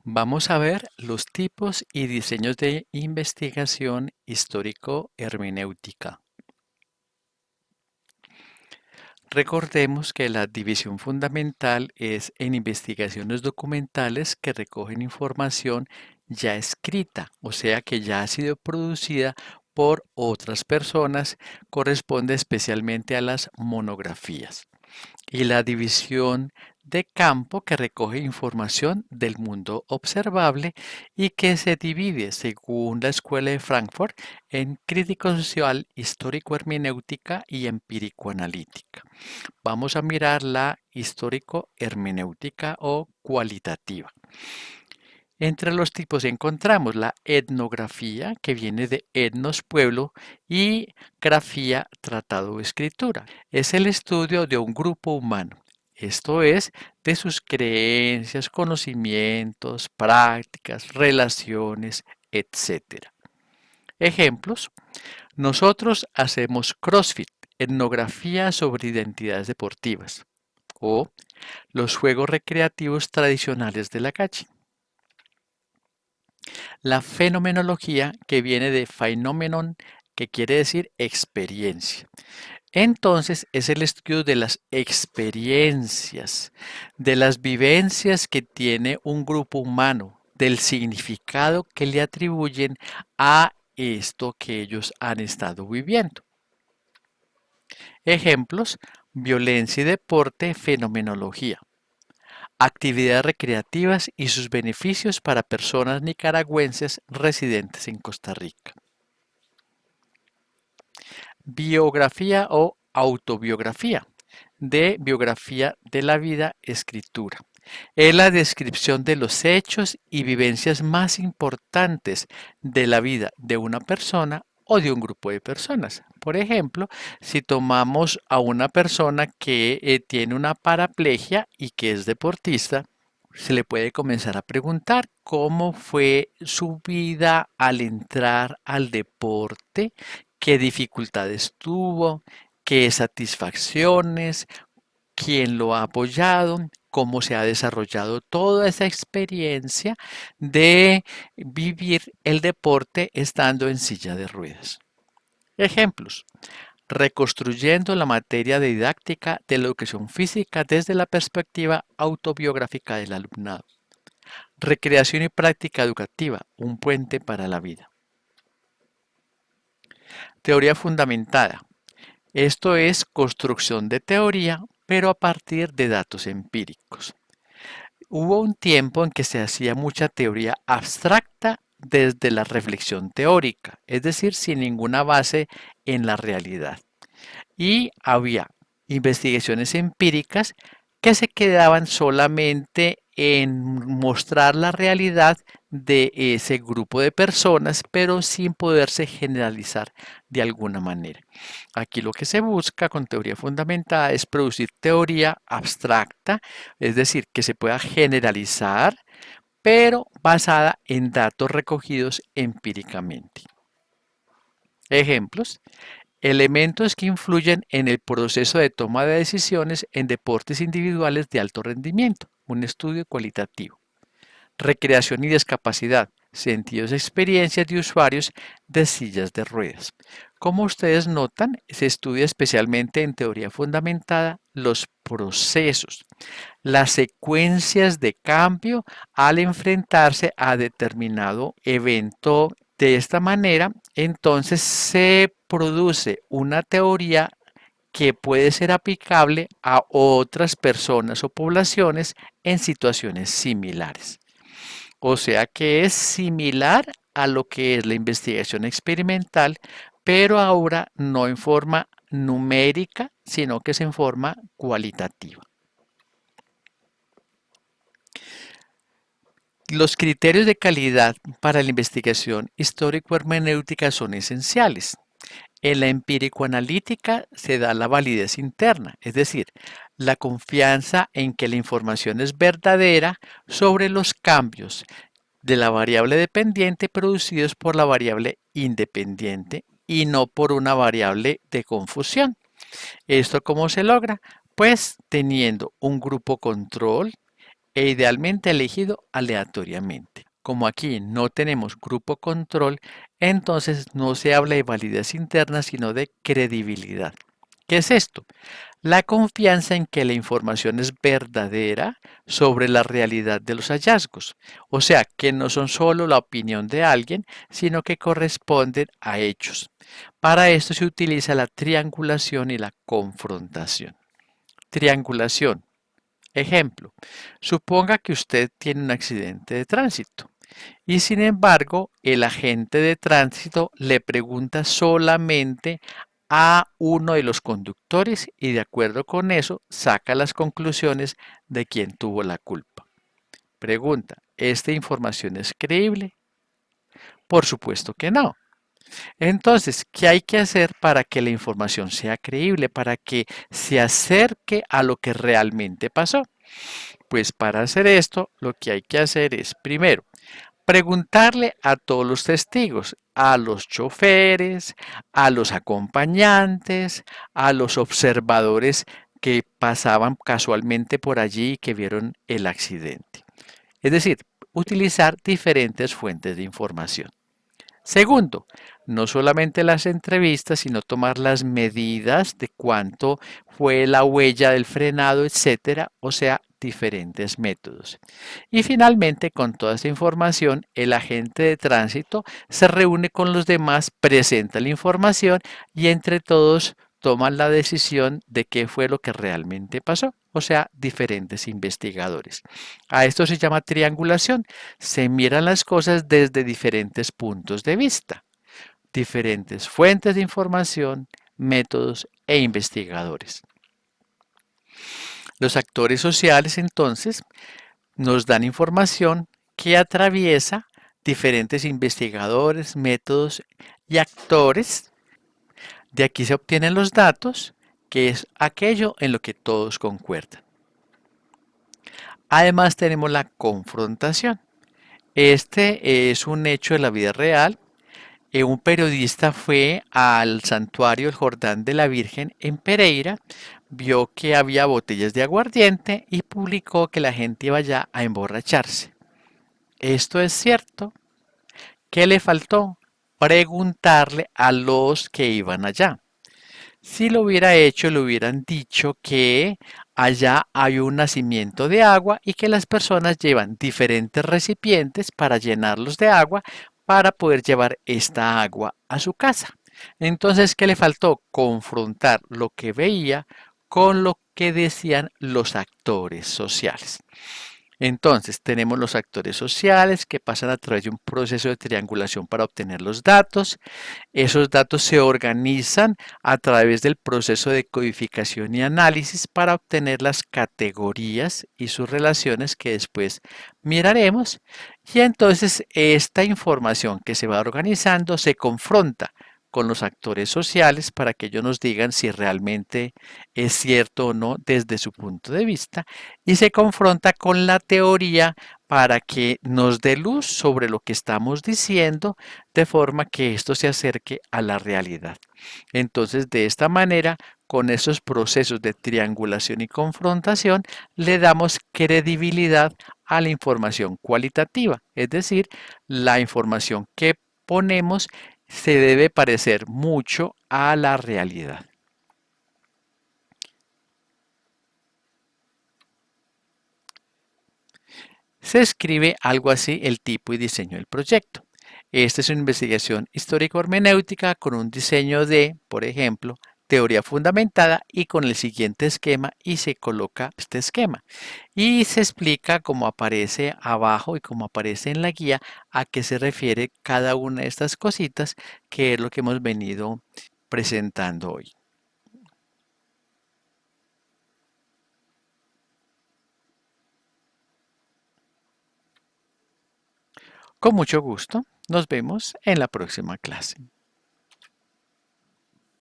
Vamos a ver los tipos y diseños de investigación histórico-hermenéutica. Recordemos que la división fundamental es en investigaciones documentales que recogen información ya escrita, o sea que ya ha sido producida por otras personas, corresponde especialmente a las monografías. Y la división de campo que recoge información del mundo observable y que se divide, según la Escuela de Frankfurt, en crítico social, histórico-hermenéutica y empírico-analítica. Vamos a mirar la histórico-hermenéutica o cualitativa. Entre los tipos encontramos la etnografía, que viene de etnos, pueblo, y grafía, tratado o escritura. Es el estudio de un grupo humano, esto es, de sus creencias, conocimientos, prácticas, relaciones, etc. Ejemplos: nosotros hacemos CrossFit, etnografía sobre identidades deportivas, o los juegos recreativos tradicionales de la calle. La fenomenología, que viene de phenomenon, que quiere decir experiencia. Entonces es el estudio de las experiencias, de las vivencias que tiene un grupo humano, del significado que le atribuyen a esto que ellos han estado viviendo. Ejemplos: violencia y deporte, fenomenología. Actividades recreativas y sus beneficios para personas nicaragüenses residentes en Costa Rica. Biografía o autobiografía. De biografía de la vida, escritura. Es la descripción de los hechos y vivencias más importantes de la vida de una persona o de un grupo de personas. Por ejemplo, si tomamos a una persona que tiene una paraplegia y que es deportista, se le puede comenzar a preguntar cómo fue su vida al entrar al deporte, qué dificultades tuvo, qué satisfacciones, quién lo ha apoyado, cómo se ha desarrollado toda esa experiencia de vivir el deporte estando en silla de ruedas. Ejemplos: reconstruyendo la materia de didáctica de la educación física desde la perspectiva autobiográfica del alumnado. Recreación y práctica educativa, un puente para la vida. Teoría fundamentada. Esto es construcción de teoría, pero a partir de datos empíricos. Hubo un tiempo en que se hacía mucha teoría abstracta desde la reflexión teórica, es decir, sin ninguna base en la realidad. Y había investigaciones empíricas que se quedaban solamente en mostrar la realidad de ese grupo de personas, pero sin poderse generalizar de alguna manera. Aquí lo que se busca con teoría fundamentada es producir teoría abstracta, es decir, que se pueda generalizar, pero basada en datos recogidos empíricamente. Ejemplos: elementos que influyen en el proceso de toma de decisiones en deportes individuales de alto rendimiento, un estudio cualitativo. Recreación y discapacidad, sentidos y experiencias de usuarios de sillas de ruedas. Como ustedes notan, se estudia especialmente en teoría fundamentada los procesos, las secuencias de cambio al enfrentarse a determinado evento. De esta manera, entonces se produce una teoría que puede ser aplicable a otras personas o poblaciones en situaciones similares. O sea que es similar a lo que es la investigación experimental, pero ahora no en forma numérica, sino que es en forma cualitativa. Los criterios de calidad para la investigación histórico-hermenéutica son esenciales. En la empírico-analítica se da la validez interna, es decir, la confianza en que la información es verdadera sobre los cambios de la variable dependiente producidos por la variable independiente y no por una variable de confusión. ¿Esto cómo se logra? Pues teniendo un grupo control e idealmente elegido aleatoriamente. Como aquí no tenemos grupo control, entonces no se habla de validez interna, sino de credibilidad. ¿Qué es esto? La confianza en que la información es verdadera sobre la realidad de los hallazgos, o sea, que no son solo la opinión de alguien, sino que corresponden a hechos. Para esto se utiliza la triangulación y la confrontación. Triangulación. Ejemplo, suponga que usted tiene un accidente de tránsito y sin embargo el agente de tránsito le pregunta solamente a uno de los conductores y de acuerdo con eso saca las conclusiones de quién tuvo la culpa. Pregunta, ¿esta información es creíble? Por supuesto que no. Entonces, ¿qué hay que hacer para que la información sea creíble, para que se acerque a lo que realmente pasó? Pues para hacer esto, lo que hay que hacer es, primero, preguntarle a todos los testigos, a los choferes, a los acompañantes, a los observadores que pasaban casualmente por allí y que vieron el accidente. Es decir, utilizar diferentes fuentes de información. Segundo, no solamente las entrevistas, sino tomar las medidas de cuánto fue la huella del frenado, etcétera, o sea, diferentes métodos. Y finalmente, con toda esta información, el agente de tránsito se reúne con los demás, presenta la información y entre todos toman la decisión de qué fue lo que realmente pasó, o sea, diferentes investigadores. A esto se llama triangulación. Se miran las cosas desde diferentes puntos de vista, diferentes fuentes de información, métodos e investigadores. Los actores sociales entonces nos dan información que atraviesa diferentes investigadores, métodos y actores. De aquí se obtienen los datos, que es aquello en lo que todos concuerdan. Además tenemos la confrontación. Este es un hecho de la vida real. Un periodista fue al santuario del Jordán de la Virgen en Pereira, vio que había botellas de aguardiente y publicó que la gente iba allá a emborracharse. ¿Esto es cierto? ¿Qué le faltó? Preguntarle a los que iban allá. Si lo hubiera hecho, le hubieran dicho que allá hay un nacimiento de agua y que las personas llevan diferentes recipientes para llenarlos de agua para poder llevar esta agua a su casa. Entonces, ¿qué le faltó? Confrontar lo que veía con lo que decían los actores sociales. Entonces, tenemos los actores sociales que pasan a través de un proceso de triangulación para obtener los datos. Esos datos se organizan a través del proceso de codificación y análisis para obtener las categorías y sus relaciones que después miraremos. Y entonces esta información que se va organizando se confronta con los actores sociales para que ellos nos digan si realmente es cierto o no desde su punto de vista y se confronta con la teoría para que nos dé luz sobre lo que estamos diciendo de forma que esto se acerque a la realidad. Entonces, de esta manera, con esos procesos de triangulación y confrontación, le damos credibilidad a la información cualitativa, es decir, la información que ponemos se debe parecer mucho a la realidad. Se escribe algo así el tipo y diseño del proyecto. Esta es una investigación histórico-hermenéutica con un diseño de, por ejemplo, teoría fundamentada y con el siguiente esquema y se coloca este esquema. Y se explica cómo aparece abajo y cómo aparece en la guía a qué se refiere cada una de estas cositas que es lo que hemos venido presentando hoy. Con mucho gusto, nos vemos en la próxima clase.